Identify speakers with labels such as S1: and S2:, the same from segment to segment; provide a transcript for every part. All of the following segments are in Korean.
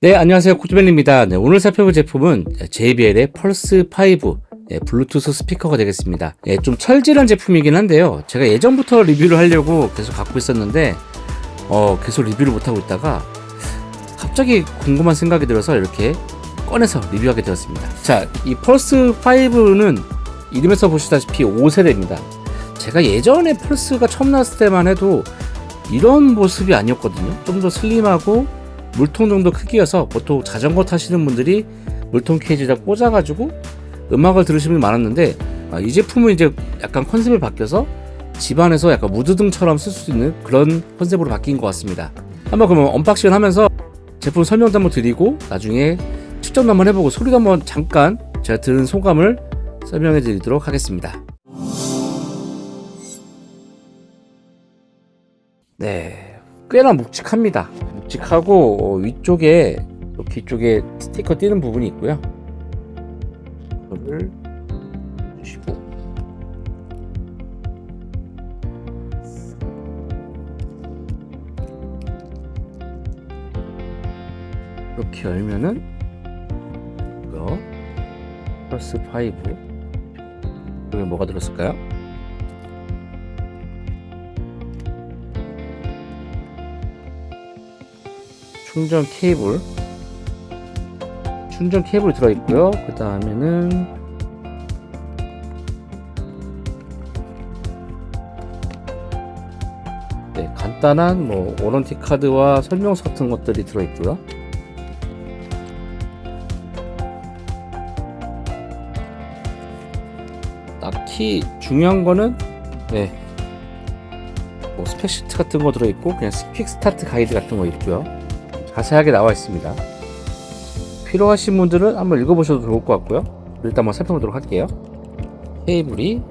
S1: 네, 안녕하세요. 코드벨입니다. 네, 오늘 살펴볼 제품은 JBL의 펄스5 블루투스 스피커가 되겠습니다. 좀 철질한 제품이긴 한데요. 제가 예전부터 리뷰를 하려고 계속 갖고 있었는데 계속 리뷰를 못하고 있다가 갑자기 궁금한 생각이 들어서 이렇게 꺼내서 리뷰하게 되었습니다. 자, 이 펄스5는 이름에서 보시다시피 5세대입니다. 제가 예전에 펄스가 처음 나왔을 때만 해도 이런 모습이 아니었거든요. 좀 더 슬림하고 물통 정도 크기여서 보통 자전거 타시는 분들이 물통 케이지에다 꽂아가지고 음악을 들으시는 분이 많았는데, 이 제품은 이제 약간 컨셉이 바뀌어서 집안에서 약간 무드등처럼 쓸 수 있는 그런 컨셉으로 바뀐 것 같습니다. 한번 그러면 언박싱을 하면서 제품 설명도 한번 드리고 나중에 측정도 한번 해보고 소리도 한번 잠깐 제가 들은 소감을 설명해 드리도록 하겠습니다. 네, 꽤나 묵직합니다. 묵직하고 위쪽에 뒤쪽에 스티커 띄는 부분이 있고요. 이거를 주시고 이렇게 열면은 이거 펄스5 여기 뭐가 들었을까요? 충전 케이블 들어있고요. 그 다음에는 간단한 워런티 카드와 설명서 같은 것들이 들어있고요. 딱히 중요한 거는 스펙 시트 같은 거 들어있고 그냥 스픽 스타트 가이드 같은 거 있고요. 자세하게 나와 있습니다. 필요하신 분들은 한번 읽어보셔도 좋을 것 같고요. 일단 한번 살펴보도록 할게요. 케이블이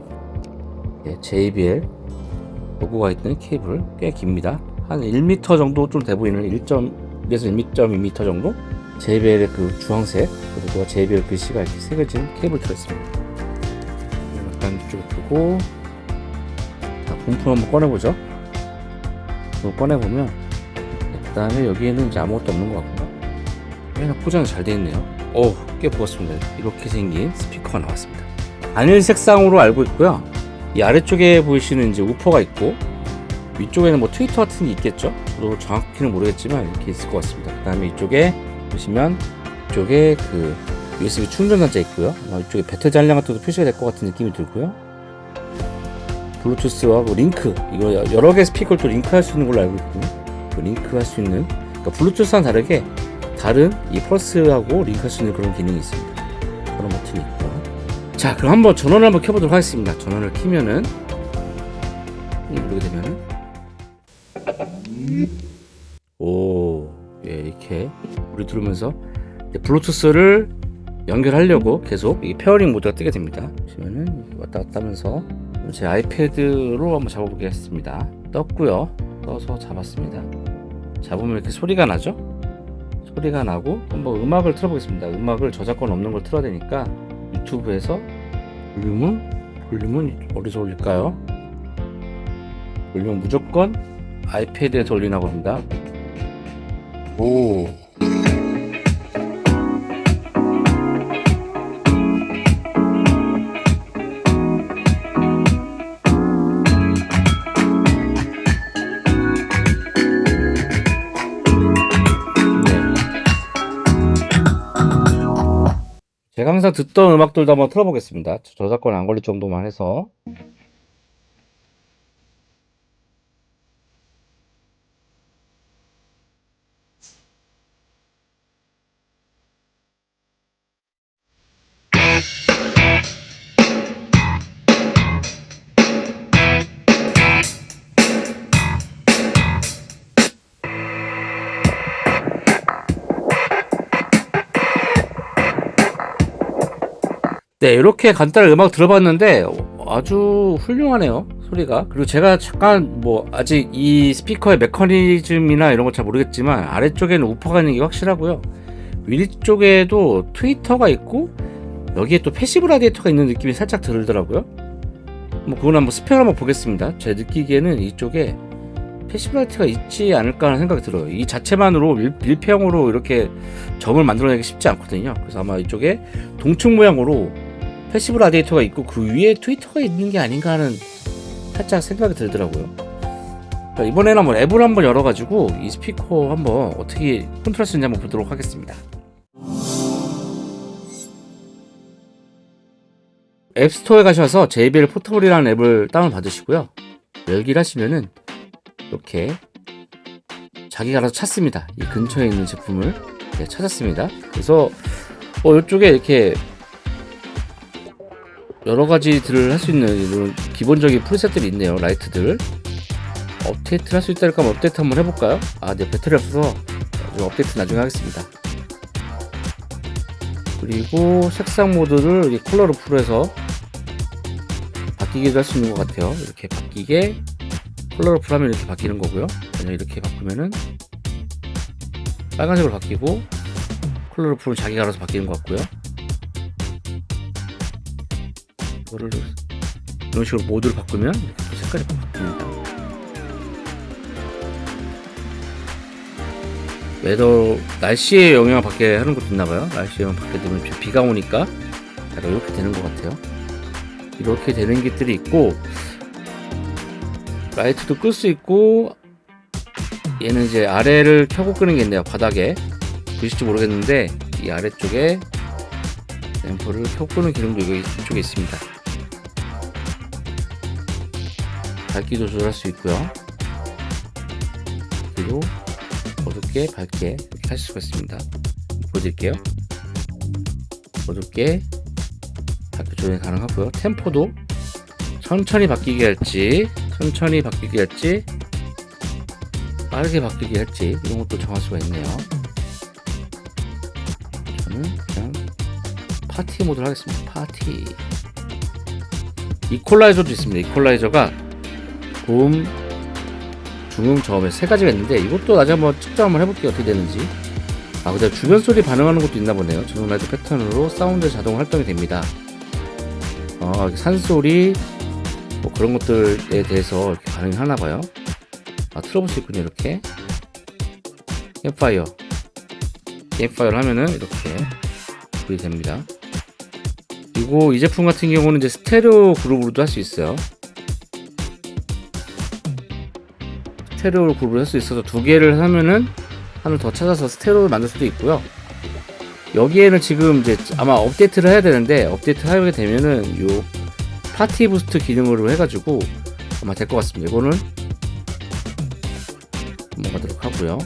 S1: JBL 로고가 있는 케이블 꽤 깁니다. 한 1m 정도 좀 돼 보이는 1.1에서 1.2m 정도. JBL의 그 주황색 그리고 JBL 글씨가 이렇게 새겨진 케이블 들어있습니다. 약간 이쪽에 두고 본품 한번 꺼내보죠. 꺼내보면 그 다음에 여기에는 이제 아무것도 없는 것 같고요. 포장이 잘 되어 있네요. 꽤 부었습니다. 이렇게 생긴 스피커가 나왔습니다. 단일 색상으로 알고 있고요. 이 아래쪽에 보이시는 이제 우퍼가 있고 위쪽에는 트위터 같은 게 있겠죠. 저도 정확히는 모르겠지만 이렇게 있을 것 같습니다. 그 다음에 이쪽에 보시면 이쪽에 그 USB 충전 단자 있고요. 이쪽에 배터리 잔량 같은 것도 표시가 될 것 같은 느낌이 들고요. 블루투스와 링크, 이거 여러 개 스피커를 또 링크할 수 있는 걸로 알고 있거든요. 링크할 수 있는, 그러니까 블루투스와는 다르게 다른 이 펄스하고 링크할 수 있는 그런 기능이 있습니다. 그런 버튼이 있고요. 자, 그럼 한번 전원을 한번 켜보도록 하겠습니다. 전원을 키면은 누르게 되면은 이렇게 우리 들으면서 블루투스를 연결하려고 계속 이 페어링 모드가 뜨게 됩니다. 보시면은 왔다 갔다 하면서 제 아이패드로 한번 잡아보겠습니다. 떴고요. 떠서 잡았습니다. 잡으면 이렇게 소리가 나죠? 소리가 나고 한번 음악을 틀어보겠습니다. 음악을 저작권 없는 걸 틀어야 되니까 유튜브에서 볼륨은 어디서 올릴까요? 볼륨은 무조건 아이패드에서 올리나 봅니다. 제가 항상 듣던 음악들도 한번 틀어보겠습니다. 저작권 안 걸릴 정도만 해서. 이렇게 간단한 음악 들어봤는데 아주 훌륭하네요, 소리가. 그리고 제가 잠깐 아직 이 스피커의 메커니즘이나 이런 거 잘 모르겠지만 아래쪽에는 우퍼가 있는 게 확실하고요. 위쪽에도 트위터가 있고 여기에 또 패시브 라디에이터가 있는 느낌이 살짝 들더라고요. 그건 한번 스펙을 한번 보겠습니다. 제 느끼기에는 이쪽에 패시브 라이트가 있지 않을까 하는 생각이 들어요. 이 자체만으로 밀폐형으로 이렇게 점을 만들어내기 쉽지 않거든요. 그래서 아마 이쪽에 동축 모양으로 패시브 라디에이터가 있고 그 위에 트위터가 있는 게 아닌가 하는 살짝 생각이 들더라고요. 그러니까 이번에는 한번 앱을 한번 열어가지고 이 스피커 한번 어떻게 컨트롤할 수 있는지 한번 보도록 하겠습니다. 앱스토어에 가셔서 JBL 포터블이라는 앱을 다운 받으시고요. 열기를 하시면은 이렇게 자기가 알아서 찾습니다. 이 근처에 있는 제품을 찾았습니다. 그래서 이쪽에 이렇게 여러 가지들을 할 수 있는 이런 기본적인 프리셋들이 있네요. 라이트들 업데이트를 할 수 있다 할까? 업데이트 한번 해볼까요? 네, 배터리 없어서 업데이트 나중에 하겠습니다. 그리고 색상 모드를 이렇게 컬러로 풀어서 바뀌기도 할 수 있는 것 같아요. 이렇게 바뀌게 컬러로 풀하면 이렇게 바뀌는 거고요. 만약 이렇게 바꾸면은 빨간색으로 바뀌고 컬러로 풀은 자기가 알아서 바뀌는 것 같고요. 이거를 이런 식으로 모드를 바꾸면 또 색깔이 바뀝니다. 웨더 날씨의 영향을 받게 하는 것도 있나봐요. 날씨의 영향을 받게 되면 비가 오니까 약간 이렇게 되는 것 같아요. 이렇게 되는 것들이 있고 라이트도 끌 수 있고 얘는 이제 아래를 켜고 끄는 게 있네요. 바닥에 보실지 모르겠는데 이 아래쪽에 램프를 켜고 끄는 기능도 이쪽에 있습니다. 밝기 조절할 수 있고요. 그리고 어둡게 밝게 이렇게 하실 수가 있습니다. 보여드릴게요. 어둡게 밝게 조절이 가능하고요. 템포도 천천히 바뀌게 할지 빠르게 바뀌게 할지 이런 것도 정할 수가 있네요. 저는 그냥 파티 모드를 하겠습니다. 파티. 이퀄라이저도 있습니다. 이퀄라이저가 고음, 중음, 저음에 세 가지가 있는데 이것도 나중에 한번 측정 한번 해볼게요. 어떻게 되는지. 그다음 주변 소리 반응하는 것도 있나 보네요. 전용 라이트 패턴으로 사운드 자동 활동이 됩니다. 산소리 뭐 그런 것들에 대해서 이렇게 반응이 하나 봐요. 틀어볼 수 있군요. 이렇게 캠파이어를 하면은 이렇게 불이 됩니다. 그리고 이 제품 같은 경우는 이제 스테레오 그룹으로도 할 수 있어요. 스테레오 그룹을 할 수 있어서 두 개를 하면은 하나 더 찾아서 스테레오를 만들 수도 있고요. 여기에는 지금 이제 아마 업데이트를 해야 되는데 업데이트를 하게 되면은 요 파티 부스트 기능으로 해가지고 아마 될 것 같습니다. 이거는 넘어가도록 하고요.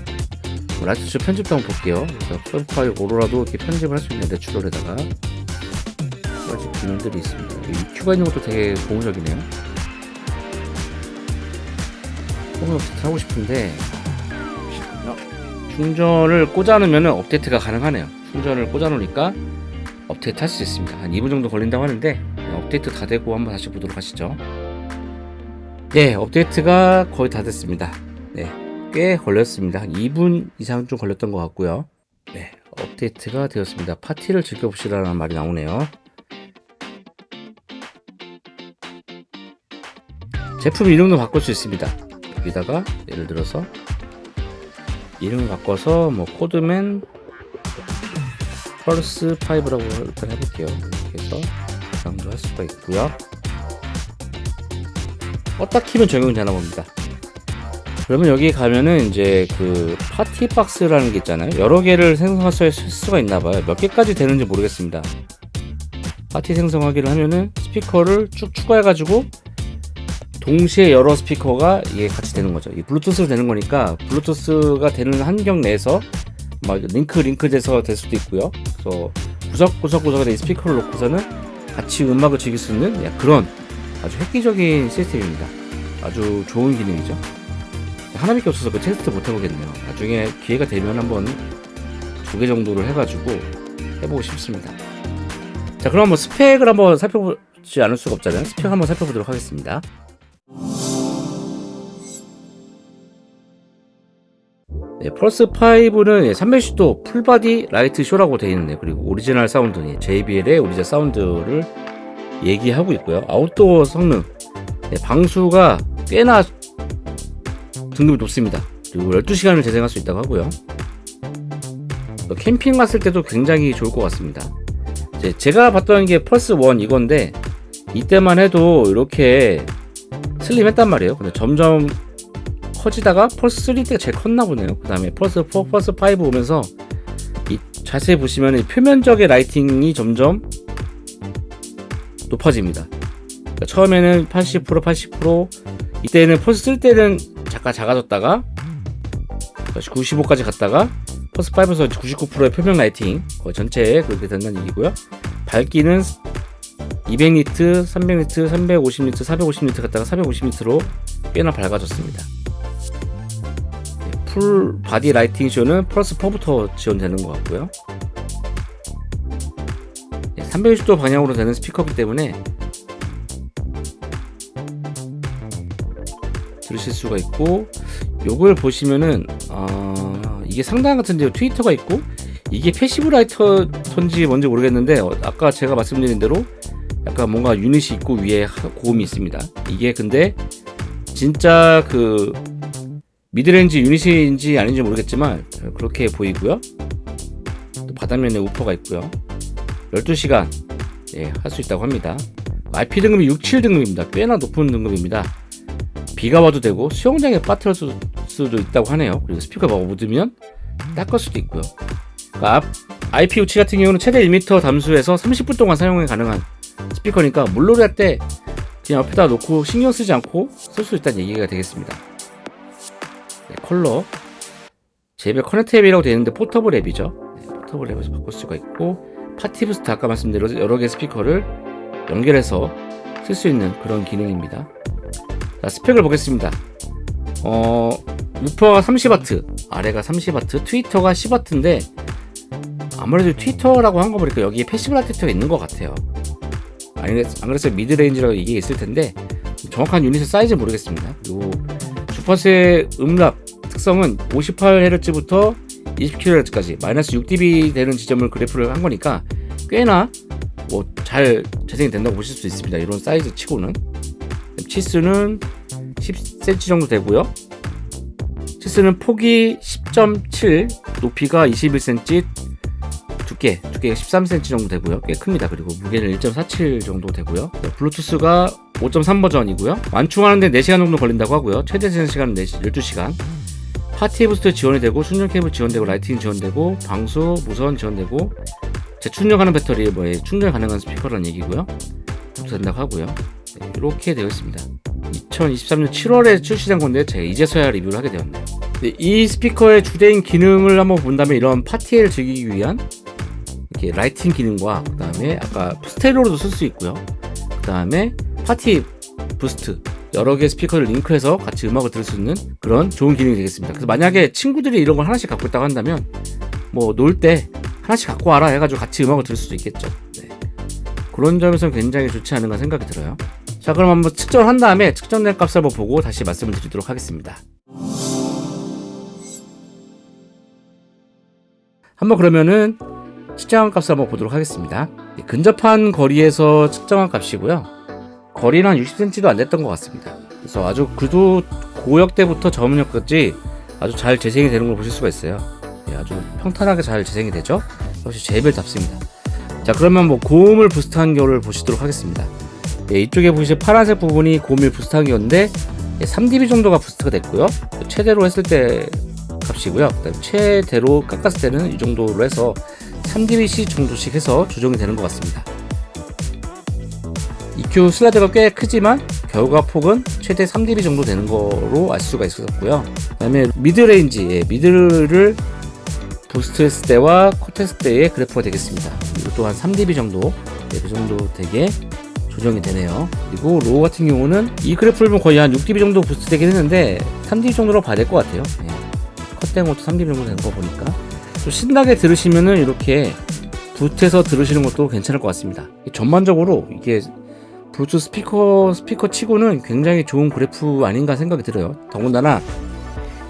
S1: 라이트 쪽 편집도 한번 볼게요. 그래서 파일 오로라도 이렇게 편집을 할 수 있는 내추럴에다가 여러 가지 기능들이 있습니다. EQ가 있는 것도 되게 고무적이네요. 조금 업데이트 하고 싶은데 충전을 꽂아놓으면 업데이트가 가능하네요. 충전을 꽂아놓으니까 업데이트 할 수 있습니다. 한 2분 정도 걸린다고 하는데 업데이트 다 되고 한번 다시 보도록 하시죠. 네, 업데이트가 거의 다 됐습니다. 네, 꽤 걸렸습니다. 한 2분 이상 좀 걸렸던 것 같고요. 네, 업데이트가 되었습니다. 파티를 즐겨보시라는 말이 나오네요. 제품 이름도 바꿀 수 있습니다. 여기다가 예를 들어서 이름을 바꿔서 뭐 코드맨 펄스 5라고 일단 해볼게요. 이렇게 해서 저장도 할 수가 있고요. 껐다 키면 적용이 되나 봅니다. 그러면 여기 가면은 이제 그 파티 박스라는 게 있잖아요. 여러 개를 생성할 수가 있나봐요. 몇 개까지 되는지 모르겠습니다. 파티 생성하기를 하면은 스피커를 쭉 추가해가지고 동시에 여러 스피커가 이게 같이 되는 거죠. 이 블루투스로 되는 거니까 블루투스가 되는 환경 내에서 막 링크 돼서 될 수도 있고요. 그래서 구석구석에 된 스피커를 놓고서는 같이 음악을 즐길 수 있는 그런 아주 획기적인 시스템입니다. 아주 좋은 기능이죠. 하나밖에 없어서 그 테스트 못 해보겠네요. 나중에 기회가 되면 한번 2개 정도를 해가지고 해보고 싶습니다. 자, 그럼 한번 스펙을 한번 살펴보지 않을 수가 없잖아요. 스펙 한번 살펴보도록 하겠습니다. 네, 펄스5는 360도 풀바디 라이트 쇼라고 되어 있는데, 그리고 오리지널 사운드, JBL의 오리지널 사운드를 얘기하고 있고요. 아웃도어 성능, 방수가 꽤나 등급이 높습니다. 그리고 12시간을 재생할 수 있다고 하고요. 캠핑 갔을 때도 굉장히 좋을 것 같습니다. 제가 봤던 게 펄스 1 이건데 이때만 해도 이렇게 슬림했단 말이에요. 근데 점점 커지다가 펄스 3 때가 제일 컸나 보네요. 그 다음에 펄스 4, 펄스 5 오면서 이 자세히 보시면 이 표면적의 라이팅이 점점 높아집니다. 그러니까 처음에는 80%, 80%, 이때는 펄스 3 때는 잠깐 작아졌다가 95까지 갔다가 펄스 5에서 99%의 표면 라이팅 거의 전체에 그렇게 된다는 얘기고요. 밝기는 200니트, 300니트, 350니트, 450니트 갔다가 450니트로 꽤나 밝아졌습니다. 풀 바디 라이팅 쇼는 펄스 4부터 지원되는 것 같고요. 360도 방향으로 되는 스피커이기 때문에 들으실 수가 있고, 요걸 보시면은 이게 상단 같은데요. 트위터가 있고, 이게 패시브 라이터인지 뭔지 모르겠는데 아까 제가 말씀드린 대로 약간 뭔가 유닛이 있고 위에 고음이 있습니다. 이게 근데 진짜 그 미드레인지 유닛인지 아닌지 모르겠지만 그렇게 보이고요. 또 바닥면에 우퍼가 있고요. 12시간 할 수 있다고 합니다. IP 등급이 67 등급입니다. 꽤나 높은 등급입니다. 비가 와도 되고 수영장에 빠뜨릴 수도 있다고 하네요. 그리고 스피커가 묻으면 닦을 수도 있고요. 그러니까 IP 우치 같은 경우는 최대 1m 담수에서 30분 동안 사용이 가능한 스피커니까 물놀이 할 때 그냥 옆에다 놓고 신경 쓰지 않고 쓸 수 있다는 얘기가 되겠습니다. 컬러 JBL 커넥트 앱이라고 되어 있는데 포터블 앱이죠. 포터블 앱에서 바꿀 수가 있고, 파티 부스트 아까 말씀드린 여러 개의 스피커를 연결해서 쓸 수 있는 그런 기능입니다. 자, 스펙을 보겠습니다. 우퍼가 30W, 아래가 30W, 트위터가 10W인데 아무래도 트위터라고 한 거 보니까 여기에 패시브 라이터가 있는 것 같아요. 안 그랬어요 미드레인지라고 이게 있을 텐데 정확한 유닛의 사이즈는 모르겠습니다. 그리고 주파수의 음락 특성은 58Hz부터 20kHz까지 마이너스 6dB 되는 지점을 그래프를 한 거니까 꽤나 뭐 잘 재생이 된다고 보실 수 있습니다. 이런 사이즈 치고는. 치수는 10cm 정도 되고요. 치수는 폭이 10.7, 높이가 21cm, 두께가 13cm 정도 되고요. 꽤 큽니다. 그리고 무게는 1.47 정도 되고요. 블루투스가 5.3 버전이고요. 완충하는데 4시간 정도 걸린다고 하고요. 최대 재생 시간은 12시간. 파티 부스트 지원이 되고, 충전 케이블 지원되고, 라이팅 지원되고, 방수, 무선 지원되고, 재충전하는 배터리에 충전 가능한 스피커라는 얘기고요. 된다고 하고요. 이렇게 되어 있습니다. 2023년 7월에 출시된 건데 제가 이제서야 리뷰를 하게 되었네요. 이 스피커의 주된 기능을 한번 본다면 이런 파티를 즐기기 위한 이렇게 라이팅 기능과, 그 다음에 아까 스테레오로도 쓸 수 있고요. 그 다음에 파티 부스트, 여러 개의 스피커를 링크해서 같이 음악을 들을 수 있는 그런 좋은 기능이 되겠습니다. 그래서 만약에 친구들이 이런 걸 하나씩 갖고 있다고 한다면 뭐 놀 때 하나씩 갖고 와라 해가지고 같이 음악을 들을 수도 있겠죠. 그런 점에서는 굉장히 좋지 않은가 생각이 들어요. 자, 그럼 한번 측정을 한 다음에 측정된 값을 한번 보고 다시 말씀을 드리도록 하겠습니다. 한번 그러면은 측정한 값을 한번 보도록 하겠습니다. 근접한 거리에서 측정한 값이고요. 거리는 한 60cm도 안 됐던 것 같습니다. 그래서 아주 그도 고역 때부터 저음역까지 아주 잘 재생이 되는 걸 보실 수가 있어요. 아주 평탄하게 잘 재생이 되죠. 역시 JBL답습니다. 자, 그러면 뭐 고음을 부스트한 경우를 보시도록 하겠습니다. 이쪽에 보시면 파란색 부분이 고음을 부스트한 경우인데 3dB 정도가 부스트가 됐고요. 최대로 했을 때 값이고요. 그다음에 최대로 깎았을 때는 이 정도로 해서 3dBc 정도씩 해서 조정이 되는 것 같습니다. EQ 슬라이드가 꽤 크지만 결과 폭은 최대 3dB 정도 되는 거로 알 수가 있었고요. 그 다음에 미드레인지, 미드를 부스트 했을 때와 컷 했을 때의 그래프가 되겠습니다. 이것도 한 3dB 정도, 그 정도 되게 조정이 되네요. 그리고 로우 같은 경우는 이 그래프를 보면 거의 한 6dB 정도 부스트 되긴 했는데 3dB 정도로 봐야 될 것 같아요. 컷된 것도 3dB 정도 되는 거 보니까 좀 신나게 들으시면은 이렇게 부트해서 들으시는 것도 괜찮을 것 같습니다. 전반적으로 이게 블루투스 스피커 치고는 굉장히 좋은 그래프 아닌가 생각이 들어요. 더군다나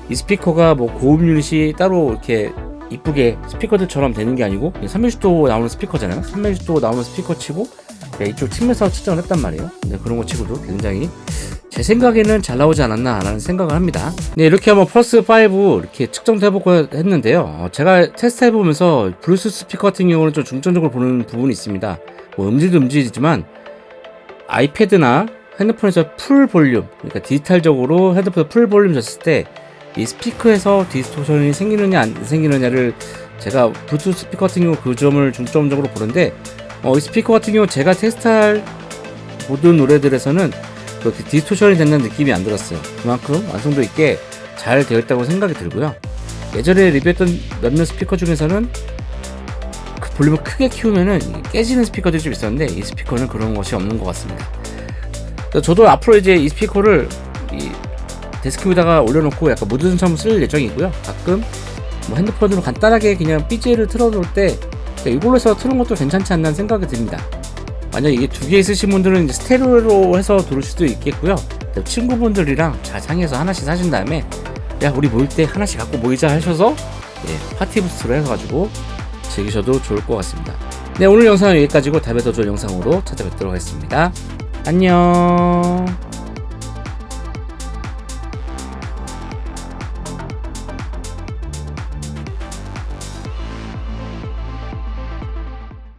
S1: 이 스피커가 뭐 고음 유닛이 따로 이렇게 이쁘게 스피커들처럼 되는 게 아니고 360도 나오는 스피커잖아요. 360도 나오는 스피커 치고 이쪽 측면에서 측정을 했단 말이에요. 근데 그런 거 치고도 굉장히 제 생각에는 잘 나오지 않았나 라는 생각을 합니다. 네, 이렇게 한번 펄스5 이렇게 측정도 해보고 했는데요. 제가 테스트 해보면서 블루투스 스피커 같은 경우는 좀 중점적으로 보는 부분이 있습니다. 뭐 음질도 음질이지만 아이패드나 핸드폰에서 풀 볼륨, 그러니까 디지털적으로 핸드폰에 풀 볼륨 줬을 때 이 스피커에서 디스토션이 생기느냐 안 생기느냐를 제가 블루투스 스피커 같은 경우 그 점을 중점적으로 보는데 이 스피커 같은 경우 제가 테스트할 모든 노래들에서는 그렇게 디스토션이 된다는 느낌이 안 들었어요. 그만큼 완성도 있게 잘 되어 있다고 생각이 들고요. 예전에 리뷰했던 몇몇 스피커 중에서는 그 볼륨을 크게 키우면은 깨지는 스피커들이 좀 있었는데 이 스피커는 그런 것이 없는 것 같습니다. 저도 앞으로 이제 이 스피커를 이 데스크 위에다가 올려놓고 약간 무드등처럼 쓸 예정이고요. 가끔 뭐 핸드폰으로 간단하게 그냥 BG를 틀어놓을 때 이걸로 해서 틀은 것도 괜찮지 않나 생각이 듭니다. 만약 이게 두 개 있으신 분들은 이제 스테레오로 해서 들을 수도 있겠고요. 친구분들이랑 잘 상의해서 하나씩 사신 다음에 야 우리 모일 때 하나씩 갖고 모이자 하셔서 파티 부스트로 해가지고 즐기셔도 좋을 것 같습니다. 네, 오늘 영상은 여기까지고 다음에 더 좋은 영상으로 찾아뵙도록 하겠습니다. 안녕.